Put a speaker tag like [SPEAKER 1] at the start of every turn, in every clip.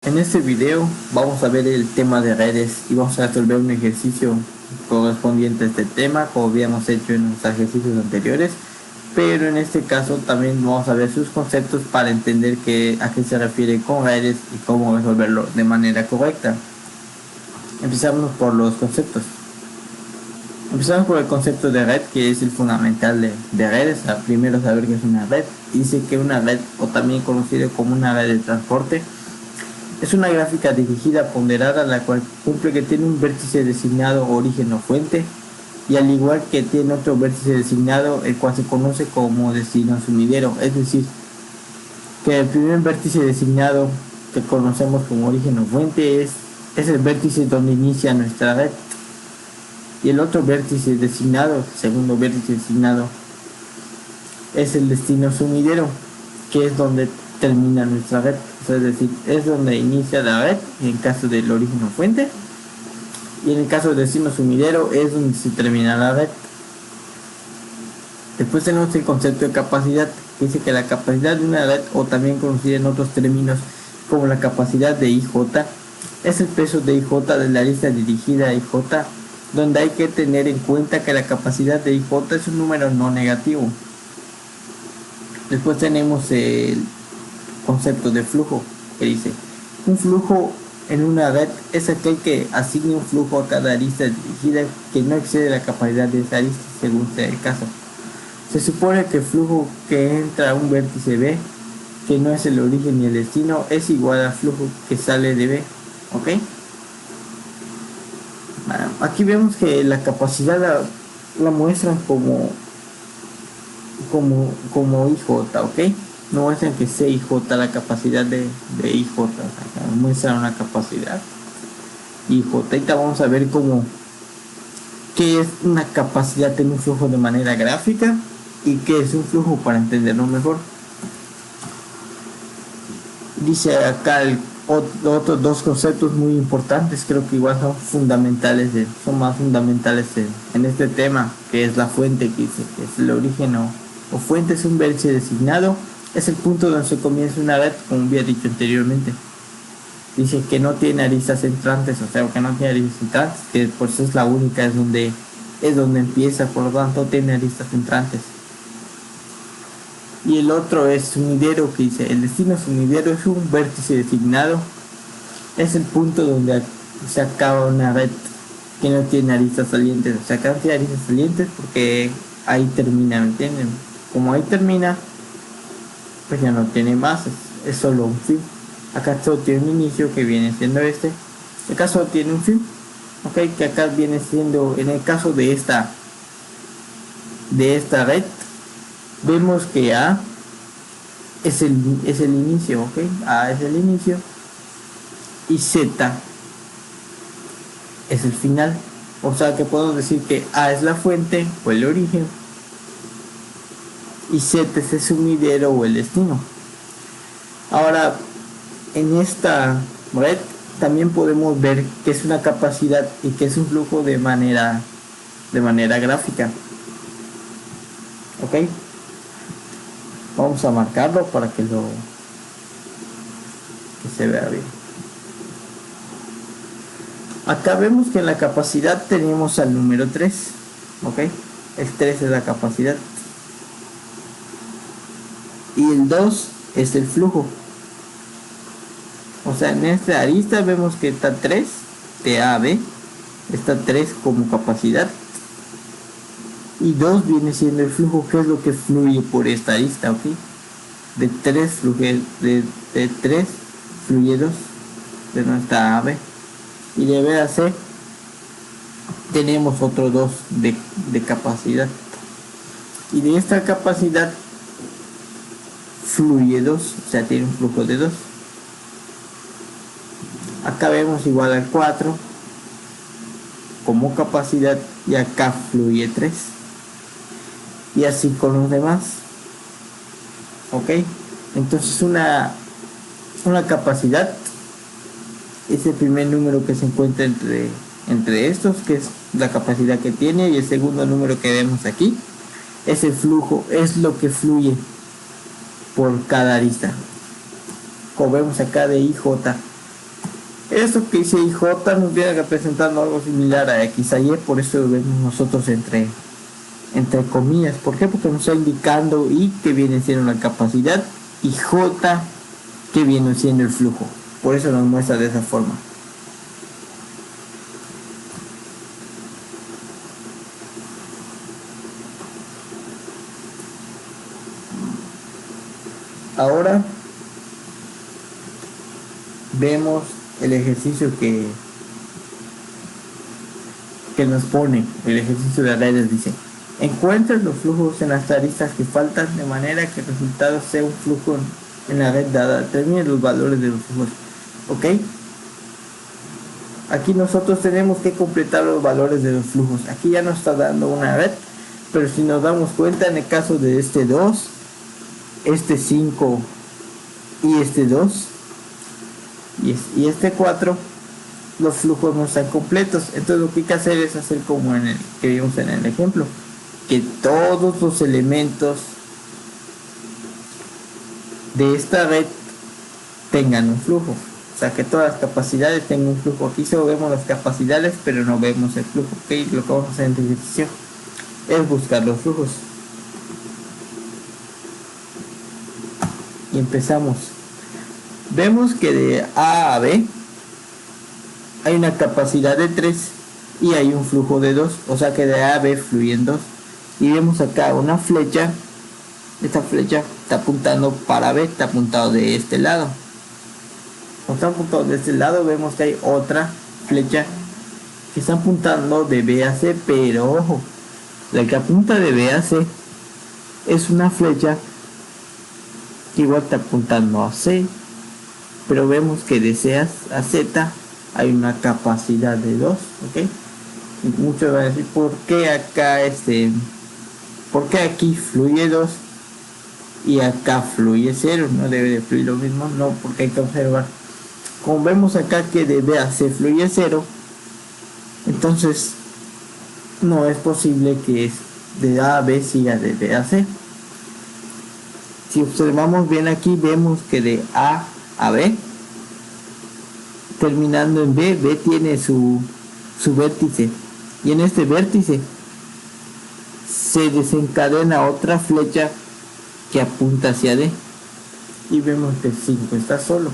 [SPEAKER 1] En este video vamos a ver el tema de redes y vamos a resolver un ejercicio correspondiente a este tema, como habíamos hecho en los ejercicios anteriores, pero en este caso también vamos a ver sus conceptos para entender a qué se refiere con redes y cómo resolverlo de manera correcta. Empezamos por los conceptos. Empezamos por el concepto de red, que es el fundamental de redes. Primero saber qué es una red. Dice que una red, o también conocido como una red de transporte, es una gráfica dirigida ponderada la cual cumple que tiene un vértice designado origen o fuente, y al igual que tiene otro vértice designado, el cual se conoce como destino sumidero. Es decir, que el primer vértice designado que conocemos como origen o fuente es el vértice donde inicia nuestra red, y el otro vértice designado, el segundo vértice designado, es el destino sumidero, que es donde termina nuestra red. Es decir, es donde inicia la red en caso del origen o fuente, y en el caso del destino sumidero es donde se termina la red. Después tenemos el concepto de capacidad, que dice que la capacidad de una red, o también conocida en otros términos como la capacidad de IJ, es el peso de IJ de la lista dirigida a IJ, donde hay que tener en cuenta que la capacidad de IJ es un número no negativo. Después tenemos el concepto de flujo, que dice: un flujo en una red es aquel que asigne un flujo a cada arista dirigida que no excede la capacidad de esa arista según sea el caso. Se supone que el flujo que entra a un vértice B, que no es el origen ni el destino, es igual al flujo que sale de B. ¿Ok? Aquí vemos que la capacidad la muestran como IJ, ¿ok? No muestran que sea IJ la capacidad de IJ, o sea, muestran una capacidad IJ. Ahorita vamos a ver qué es una capacidad en un flujo de manera gráfica y qué es un flujo para entenderlo mejor. Dice acá otros dos conceptos muy importantes, creo que igual son más fundamentales en este tema, que es la fuente, que dice que es el origen o fuente, es un vértice designado, es el punto donde se comienza una red, como había dicho anteriormente. Dice que no tiene aristas entrantes, o sea, que no tiene aristas entrantes, que por eso es la única, es donde empieza, por lo tanto tiene aristas entrantes. Y el otro es sumidero, que dice: el destino sumidero es un vértice designado, es el punto donde se acaba una red que no tiene aristas salientes. O sea, que no tiene aristas salientes porque ahí termina, ¿me entienden? Como ahí termina, pues ya no tiene más, es solo un fin. Acá solo tiene un inicio, que viene siendo acá solo tiene un fin, ok, que acá viene siendo, en el caso de esta red, vemos que A es el inicio, ok, A es el inicio y Z es el final. O sea que podemos decir que A es la fuente o el origen y Z es el sumidero o el destino. Ahora, en esta red también podemos ver que es una capacidad y que es un flujo de manera gráfica. Ok, vamos a marcarlo para que se vea bien. Acá vemos que en la capacidad tenemos al número 3, ok, el 3 es la capacidad y el 2 es el flujo. O sea, en esta arista vemos que está 3 de A a B, está 3 como capacidad y 2 viene siendo el flujo, que es lo que fluye por esta arista, ok. De 3 fluye 2 de nuestra A a B, y de B a C tenemos otro 2 de capacidad, y de esta capacidad fluye 2, o sea, tiene un flujo de 2. Acá vemos igual al 4 como capacidad y acá fluye 3, y así con los demás, ok. Entonces una capacidad es el primer número que se encuentra entre estos, que es la capacidad que tiene, y el segundo número que vemos aquí es el flujo, es lo que fluye por cada arista. Como vemos acá de IJ, Esto que dice IJ nos viene representando algo similar a X a Y, por eso lo vemos nosotros entre comillas. ¿Por qué? Porque nos está indicando I que viene siendo la capacidad y J que viene siendo el flujo. Por eso nos muestra de esa forma. Ahora vemos el ejercicio que nos pone. El ejercicio de redes dice: encuentra los flujos en las aristas que faltan de manera que el resultado sea un flujo en la red dada. Determine los valores de los flujos. ¿Ok? Aquí nosotros tenemos que completar los valores de los flujos. Aquí ya nos está dando una red, pero si nos damos cuenta, en el caso de este 2, este 5 y este 2 y este 4, los flujos no están completos. Entonces lo que hay que hacer es hacer como en el que vimos en el ejemplo, que todos los elementos de esta red tengan un flujo. O sea, que todas las capacidades tengan un flujo. Aquí solo vemos las capacidades, pero no vemos el flujo. ¿Okay? Lo que vamos a hacer en este ejercicio es buscar los flujos. Y empezamos. Vemos que de A a B hay una capacidad de 3 y hay un flujo de 2. O sea que de A a B fluyen 2. Y vemos acá una flecha. Esta flecha está apuntando para B, está apuntado de este lado. Cuando está apuntado de este lado, vemos que hay otra flecha que está apuntando de B a C, pero ojo, la que apunta de B a C es una flecha que igual está apuntando a C, pero vemos que de C a Z hay una capacidad de 2, ¿ok? Y muchos van a decir, ¿por qué acá por qué aquí fluye 2 y acá fluye 0? No debe de fluir lo mismo, no, porque hay que observar. Como vemos acá que de B a C fluye 0, entonces no es posible que de A a B siga de B a C. Si observamos bien aquí, vemos que de A a B, terminando en B, B tiene su vértice, y en este vértice se desencadena otra flecha que apunta hacia D, y vemos que 5 está solo.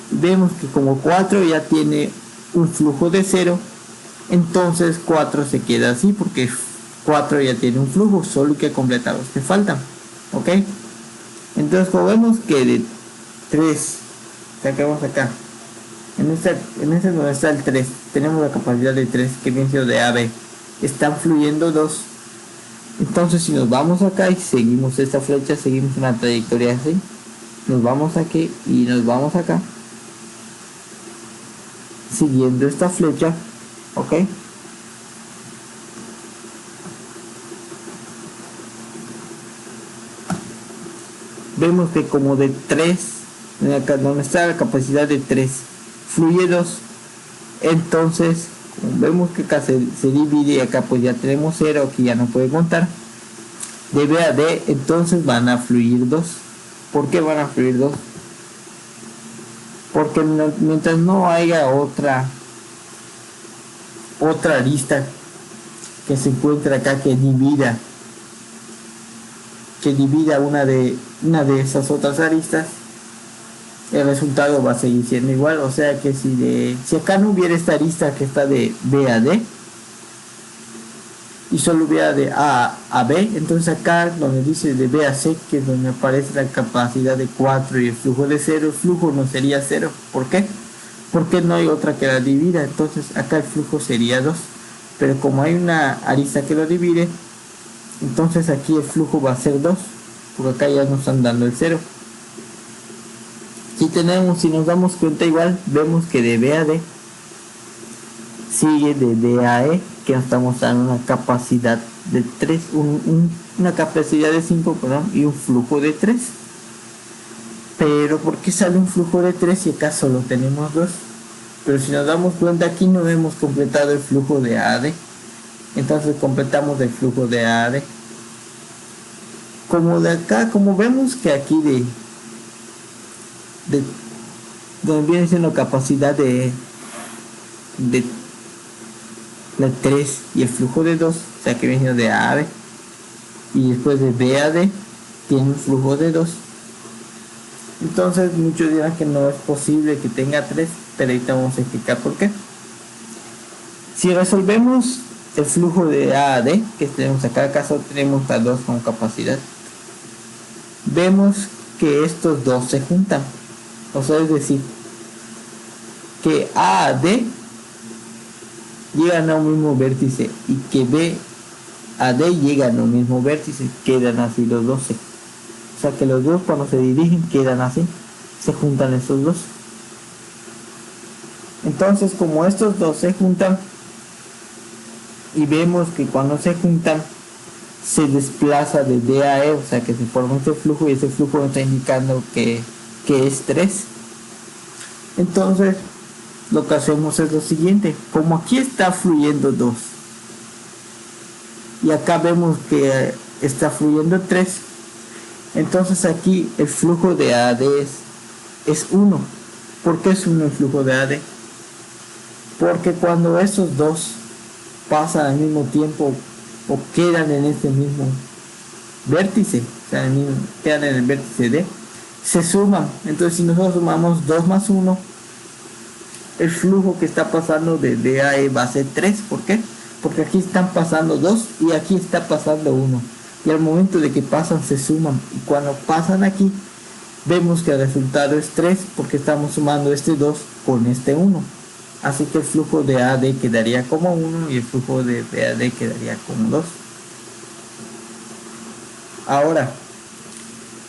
[SPEAKER 1] Vemos que como 4 ya tiene un flujo de 0, entonces 4 se queda así porque 4 ya tiene un flujo, solo hay que completar los que faltan. ¿Ok? Entonces como vemos que de 3, sacamos acá, en este donde está el 3, tenemos la capacidad de 3 que viene siendo de A a B, están fluyendo 2. Entonces si nos vamos acá y seguimos esta flecha, seguimos una trayectoria así, nos vamos aquí y nos vamos acá, siguiendo esta flecha, ¿ok? Vemos que como de 3, acá donde está la capacidad de 3, fluye 2, entonces vemos que acá se divide y acá pues ya tenemos 0, aquí ya no puede contar. De B a D entonces van a fluir 2. ¿Por qué van a fluir 2? Porque mientras no haya otra arista que se encuentra acá que divida una de esas otras aristas, el resultado va a seguir siendo igual. O sea que si acá no hubiera esta arista que está de B a D y solo hubiera de A a B, entonces acá donde dice de B a C, que es donde aparece la capacidad de 4 y el flujo de 0, el flujo no sería 0. ¿Por qué? Porque no hay otra que la divida, entonces acá el flujo sería 2, pero como hay una arista que lo divide, entonces aquí el flujo va a ser 2, porque acá ya nos están dando el 0. Si nos damos cuenta, igual vemos que de B a D sigue de D a E, que nos estamos dando una capacidad de 3, una capacidad de 5, perdón, y un flujo de 3. Pero ¿por qué sale un flujo de 3 si acá solo tenemos 2? Pero si nos damos cuenta, aquí no hemos completado el flujo de A a D. Entonces completamos el flujo de A a D. Como de acá, como vemos que aquí donde viene siendo capacidad de 3 y el flujo de 2, o sea que viene siendo de A a B, y después de B a D tiene un flujo de 2. Entonces muchos dirán que no es posible que tenga 3, pero ahorita vamos a explicar por qué. Si resolvemos el flujo de A a D, que tenemos acá, acaso tenemos a 2 con capacidad, vemos que estos dos se juntan, o sea, es decir, que A a D llegan a un mismo vértice y que B a D llegan a un mismo vértice, quedan así los dos. O sea que los dos cuando se dirigen quedan así, se juntan estos dos. Entonces como estos dos se juntan y vemos que cuando se juntan se desplaza de D a E, o sea que se forma este flujo y ese flujo está indicando que es 3. Entonces lo que hacemos es lo siguiente, como aquí está fluyendo 2 y acá vemos que está fluyendo 3, entonces aquí el flujo de AD es 1. ¿Por qué es 1 el flujo de AD? Porque cuando estos dos pasan al mismo tiempo o quedan en este mismo vértice, o sea, quedan en el vértice D, se suman. Entonces si nosotros sumamos 2 más 1, el flujo que está pasando de D a E va a ser 3. ¿Por qué? Porque aquí están pasando 2 y aquí está pasando 1. Y al momento de que pasan se suman. Y cuando pasan aquí, vemos que el resultado es 3 porque estamos sumando este 2 con este 1. Así que el flujo de AD quedaría como 1 y el flujo de BAD quedaría como 2. Ahora,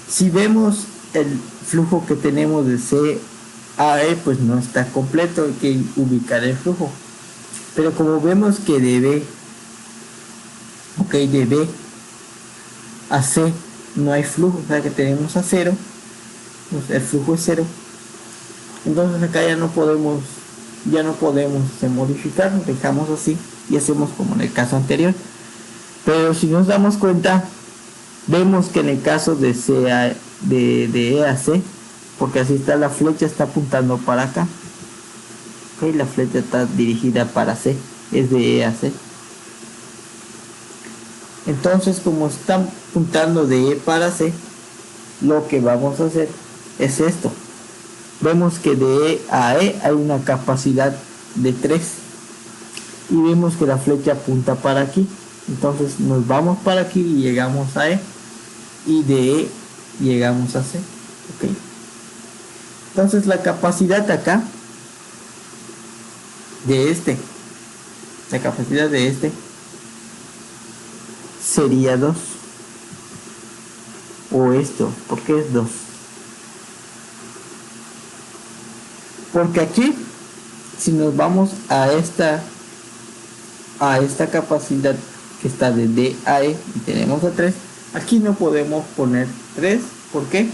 [SPEAKER 1] si vemos el flujo que tenemos de C a E, pues no está completo, hay que ubicar el flujo. Pero como vemos que de B a C no hay flujo, o sea que tenemos a 0, pues el flujo es 0. Entonces acá ya no podemos modificar, lo dejamos así y hacemos como en el caso anterior. Pero si nos damos cuenta, vemos que en el caso de E a C, porque así está, la flecha está apuntando para acá, ¿okay? La flecha está dirigida para C, es de E a C. Entonces como están apuntando de E para C, lo que vamos a hacer es esto. Vemos que de E a E hay una capacidad de 3 y vemos que la flecha apunta para aquí. Entonces nos vamos para aquí y llegamos a E, y de E llegamos a C. ¿Okay? Entonces la capacidad acá de la capacidad de sería 2, o esto, ¿por qué es 2? Porque aquí, si nos vamos a esta capacidad que está de D a E y tenemos a 3, aquí no podemos poner 3. ¿Por qué?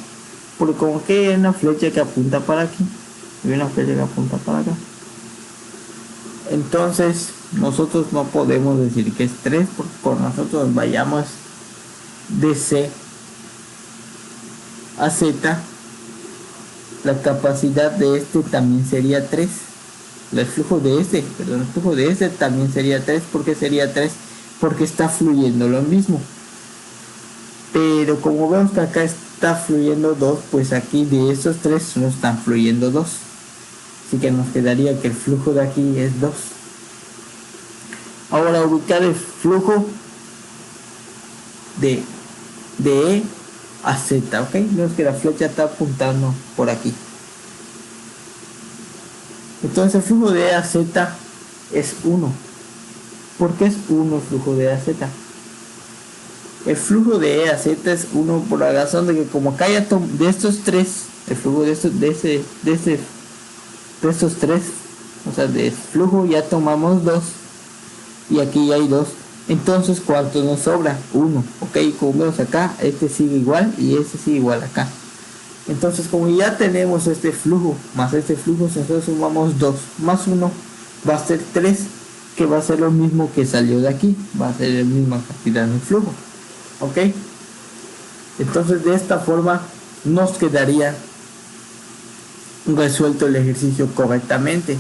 [SPEAKER 1] Porque como que hay una flecha que apunta para aquí y una flecha que apunta para acá, entonces nosotros no podemos decir que es 3, porque cuando nosotros vayamos de C a Z, la capacidad de también sería 3. El flujo de también sería 3. ¿Por qué sería 3? Porque está fluyendo lo mismo. Pero como vemos que acá está fluyendo 2, pues aquí de esos 3 no están fluyendo 2. Así que nos quedaría que el flujo de aquí es 2. Ahora ubicar el flujo de E a Z, ¿ok? Vemos que la flecha está apuntando por aquí. Entonces el flujo de E a Z es 1. ¿Por qué es 1 el flujo de E a Z? El flujo de E a Z es 1 por la razón de que como acá ya de estos 3, el flujo de estos 3, o sea, de flujo ya tomamos 2 y aquí ya hay 2. Entonces, ¿cuánto nos sobra? 1. Ok, como vemos acá, este sigue igual y este sigue igual acá. Entonces, como ya tenemos este flujo más este flujo, si nosotros sumamos 2 más 1, va a ser 3, que va a ser lo mismo que salió de aquí, va a ser la misma cantidad de flujo. Ok, entonces de esta forma nos quedaría resuelto el ejercicio correctamente.